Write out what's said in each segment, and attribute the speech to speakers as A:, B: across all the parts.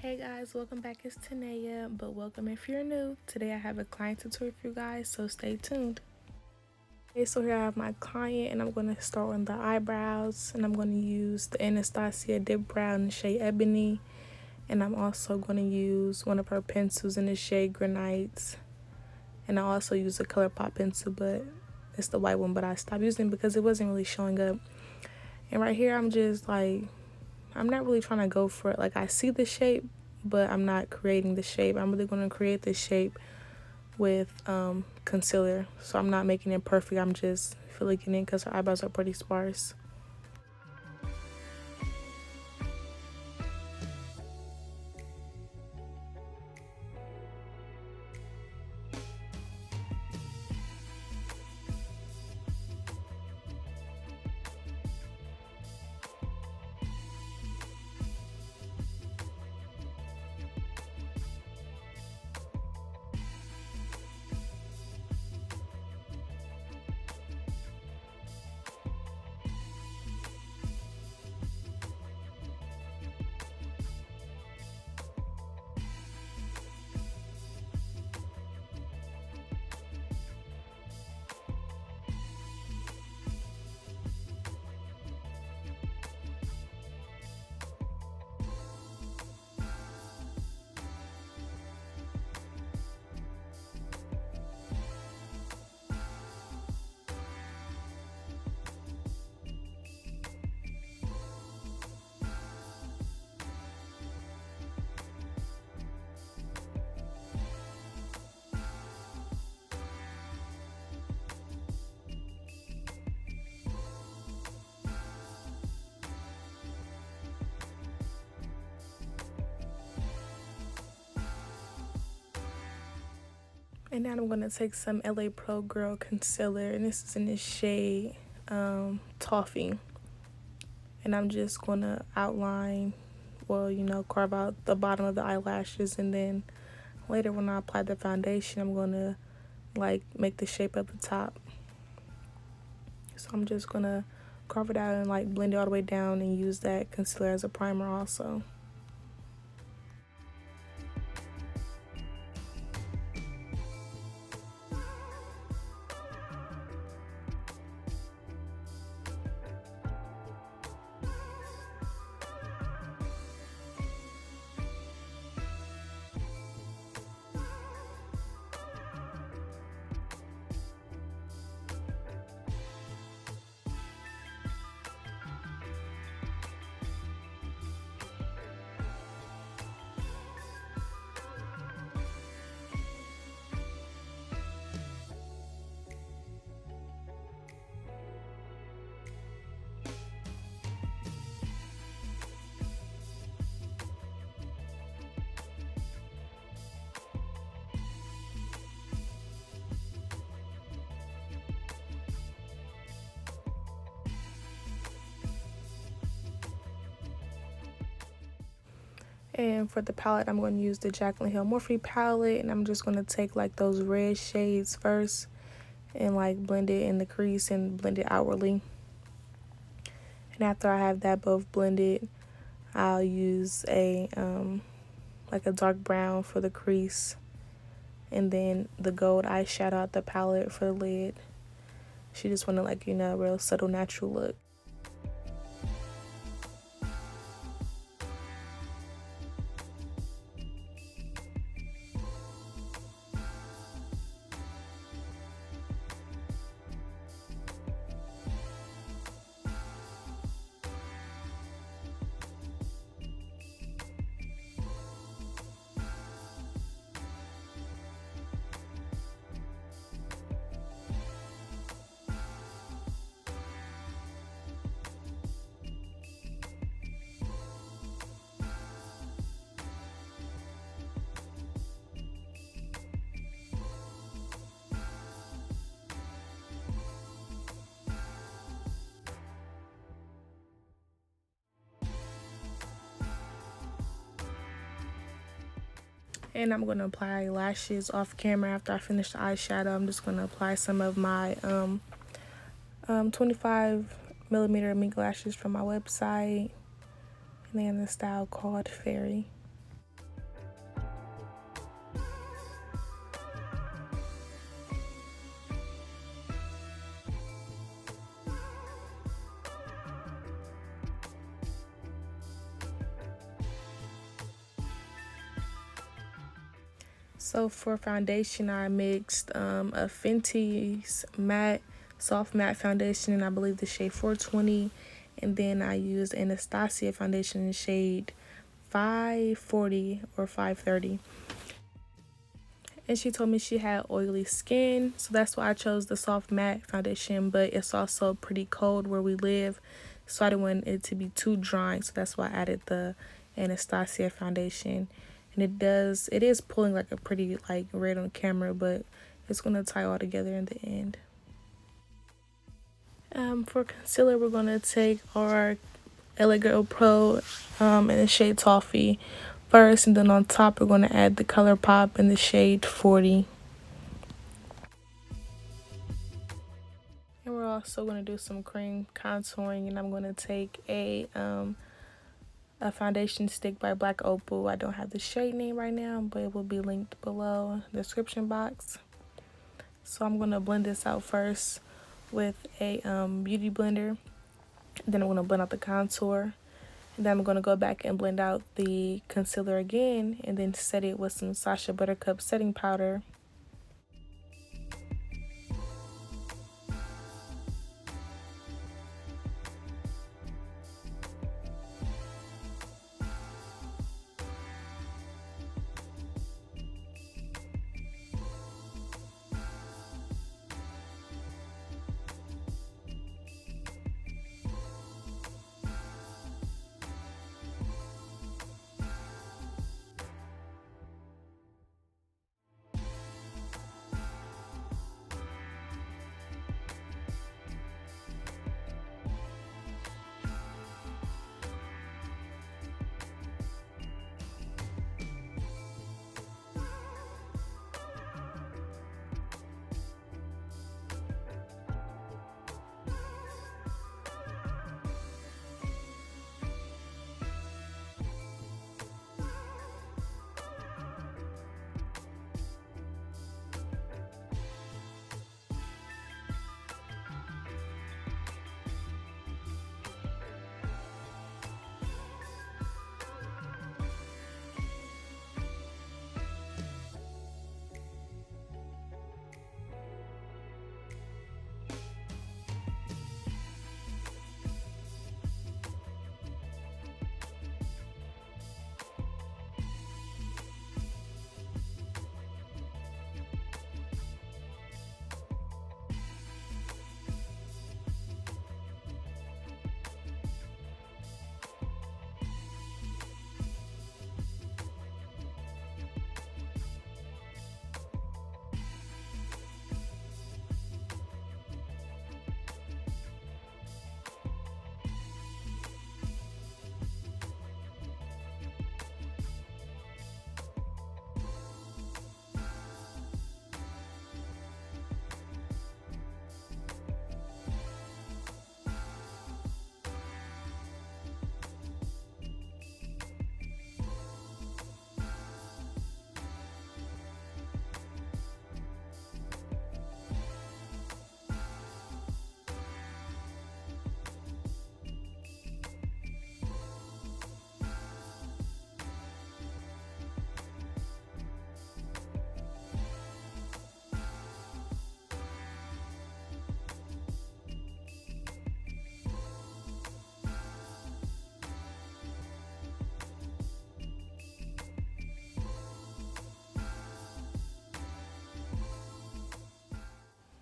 A: Hey guys, welcome back. It's Tanaeah, but welcome if you're new. Today I have a client tutorial for you guys, so stay tuned. Okay, so here I have my client and I'm going to start on the eyebrows, and I'm going to use the Anastasia Dip Brow in the shade Ebony, and I'm also going to use one of her pencils in the shade Granites, and I also use a ColourPop pencil, but it's the white one, but I stopped using it because it wasn't really showing up. And right here I'm just like, I'm not really trying to go for it. Like, I see the shape, but I'm not creating the shape. I'm really going to create the shape with concealer. So I'm not making it perfect. I'm just filling it in because her eyebrows are pretty sparse. And now I'm going to take some LA Pro Girl concealer, and this is in the shade Toffee. And I'm just going to outline, well, carve out the bottom of the eyelashes, and then later when I apply the foundation, I'm going to like make the shape of the top. So I'm just going to carve it out and like blend it all the way down and use that concealer as a primer also. And for the palette, I'm going to use the Jaclyn Hill Morphe palette, and I'm just going to take like those red shades first and like blend it in the crease and blend it outwardly. And after I have that both blended, I'll use a like a dark brown for the crease, and then the gold eyeshadow out the palette for the lid. She just wanted like, a real subtle natural look. And I'm going to apply lashes off camera after I finish the eyeshadow. I'm just going to apply some of my 25mm mink lashes from my website. And they're in the style called Fairy. So for foundation, I mixed a Fenty's soft matte foundation, and I believe the shade 420, and then I used Anastasia foundation in shade 540 or 530. And she told me she had oily skin, so that's why I chose the soft matte foundation, but it's also pretty cold where we live, so I didn't want it to be too drying, so that's why I added the Anastasia foundation. And it is pulling like a pretty like red on camera, but it's gonna tie all together in the end. For concealer, we're gonna take our LA Girl Pro in the shade Toffee first, and then on top we're gonna add the Color Pop in the shade 40. And we're also gonna do some cream contouring, and I'm gonna take a foundation stick by Black Opal. I don't have the shade name right now, but it will be linked below in the description box. So I'm gonna blend this out first with a beauty blender. Then I'm gonna blend out the contour. And then I'm gonna go back and blend out the concealer again, and then set it with some Sacha Buttercup setting powder.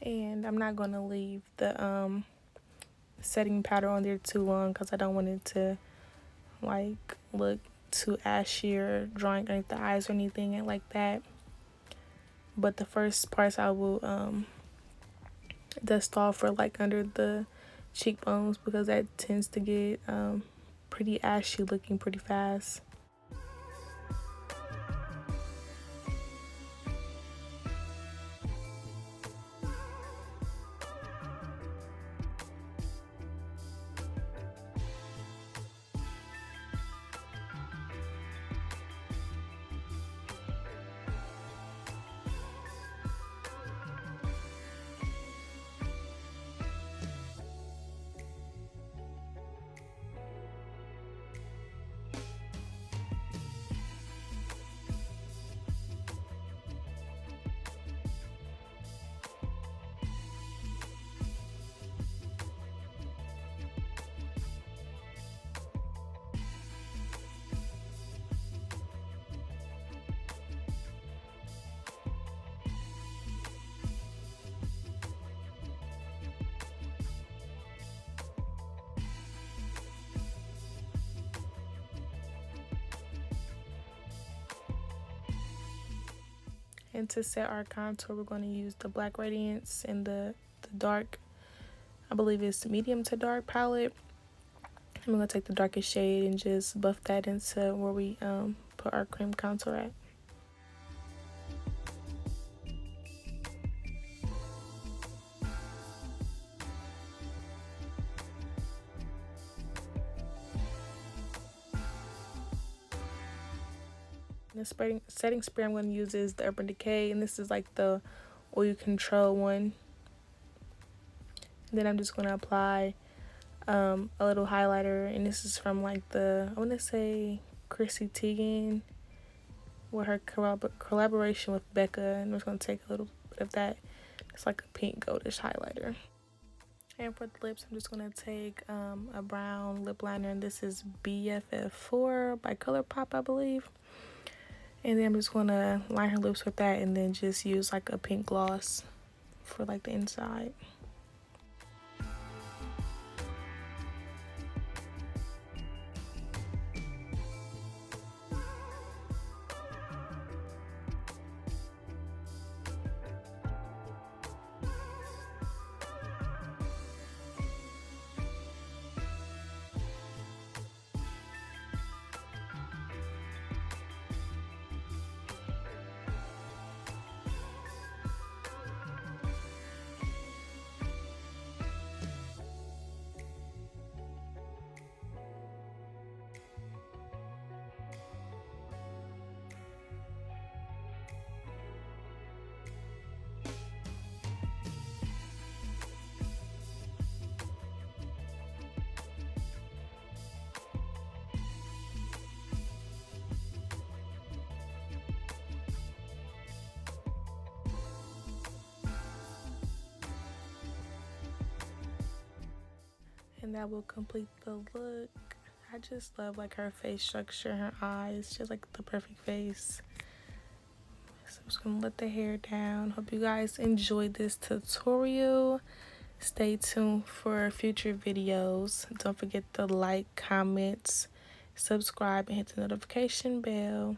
A: And I'm not gonna leave the setting powder on there too long because I don't want it to like look too ashy or drying underneath the eyes or anything like that. But the first parts I will dust off for like under the cheekbones, because that tends to get pretty ashy looking pretty fast. And to set our contour, we're going to use the Black Radiance and the dark, I believe it's medium to dark palette. I'm going to take the darkest shade and just buff that into where we put our cream contour at. The setting spray I'm going to use is the Urban Decay, and this is like the oil control one. And then I'm just going to apply a little highlighter, and this is from like I want to say Chrissy Teigen, with her collaboration with Becca, and I'm just going to take a little bit of that. It's like a pink goldish highlighter. And for the lips, I'm just going to take a brown lip liner, and this is BFF4 by ColourPop, I believe. And then I'm just going to line her lips with that, and then just use like a pink gloss for like the inside. And that will complete the look. I just love like her face structure, her eyes, just like the perfect face. So I'm just gonna let the hair down. Hope you guys enjoyed this tutorial. Stay tuned for future videos. Don't forget to like, comment, subscribe, and hit the notification bell.